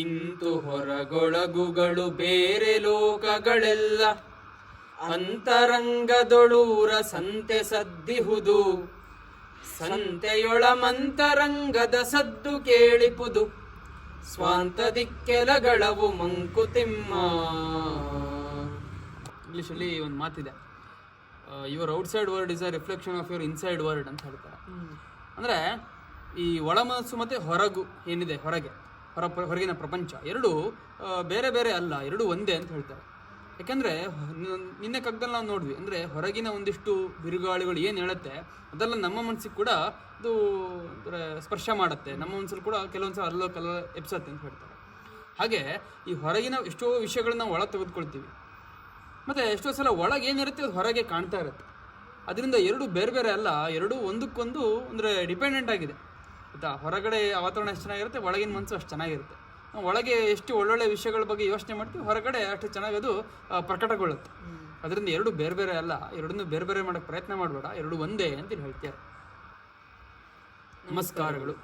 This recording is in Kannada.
ಇಂತು ಹೊರಗೊಳಗುಗಳು ಬೇರೆ ಲೋಕಗಳೆಲ್ಲ ಅಂತರಂಗದೊಳೂರ ಸಂತೆ ಸದ್ದಿಹುದು. ಸಂತೆಯೊಳ ಮಂತರಂಗದ ಸದ್ದು ಕೇಳಿಪುದು. ಸ್ವಾಂತ ದಿಕ್ಕೆಲಗಳವು ಮಂಕುತಿಮ್ಮ. ಇಂಗ್ಲಿಷಲ್ಲಿ ಒಂದು ಮಾತಿದೆ, your outside word is a reflection of your inside word ಅಂತ ಹೇಳ್ತಾರೆ. ಅಂದರೆ ಈ ಒಳ ಮನಸ್ಸು ಮತ್ತು ಹೊರಗು ಏನಿದೆ, ಹೊರಗಿನ ಪ್ರಪಂಚ ಎರಡೂ ಬೇರೆ ಬೇರೆ ಅಲ್ಲ, ಎರಡೂ ಒಂದೇ ಅಂತ ಹೇಳ್ತಾರೆ. ಯಾಕೆಂದರೆ ನಿನ್ನೆ ಕಗ್ಗದಲ್ಲಿ ನಾವು ನೋಡ್ವಿ, ಅಂದರೆ ಹೊರಗಿನ ಒಂದಿಷ್ಟು ಬಿರುಗಾಳಿಗಳು ಏನು ಹೇಳುತ್ತೆ ಅದೆಲ್ಲ ನಮ್ಮ ಮನಸ್ಸಿಗೆ ಕೂಡ ಅದು ಸ್ಪರ್ಶ ಮಾಡುತ್ತೆ, ನಮ್ಮ ಮನಸ್ಸಲ್ಲಿ ಕೂಡ ಕೆಲವೊಂದು ಸಲ ಅಲ್ಲೋ ಎಪ್ಸತ್ತೆ ಅಂತ ಹೇಳ್ತಾರೆ. ಹಾಗೆ ಈ ಹೊರಗಿನ ಎಷ್ಟೋ ವಿಷಯಗಳನ್ನ ನಾವು ಒಳಗೆ ತೆಗೆದುಕೊಳ್ತೀವಿ, ಮತ್ತು ಎಷ್ಟೋ ಸಲ ಒಳಗೆ ಏನಿರುತ್ತೆ ಅದು ಹೊರಗೆ ಕಾಣ್ತಾ ಇರುತ್ತೆ. ಅದರಿಂದ ಎರಡು ಬೇರೆ ಬೇರೆ ಅಲ್ಲ, ಎರಡೂ ಒಂದಕ್ಕೊಂದು ಅಂದರೆ ಡಿಪೆಂಡೆಂಟ್ ಆಗಿದೆ ಆಯಿತಾ. ಹೊರಗಡೆ ವಾತಾವರಣ ಎಷ್ಟು ಚೆನ್ನಾಗಿರುತ್ತೆ, ಒಳಗಿನ ಮನಸ್ಸು ಅಷ್ಟು ಚೆನ್ನಾಗಿರುತ್ತೆ. ಒಳಗೆ ಎಷ್ಟು ಒಳ್ಳೊಳ್ಳೆ ವಿಷಯಗಳ ಬಗ್ಗೆ ಯೋಚನೆ ಮಾಡ್ತೀವಿ, ಹೊರಗಡೆ ಅಷ್ಟು ಚೆನ್ನಾಗಿ ಅದು ಪ್ರಕಟಗೊಳ್ಳುತ್ತೆ. ಅದರಿಂದ ಎರಡು ಬೇರೆ ಬೇರೆ ಅಲ್ಲ, ಎರಡನ್ನೂ ಬೇರೆ ಬೇರೆ ಮಾಡೋಕ್ಕೆ ಪ್ರಯತ್ನ ಮಾಡಬೇಡ, ಎರಡು ಒಂದೇ ಅಂತ ಹೇಳ್ತಾರೆ. ನಮಸ್ಕಾರಗಳು.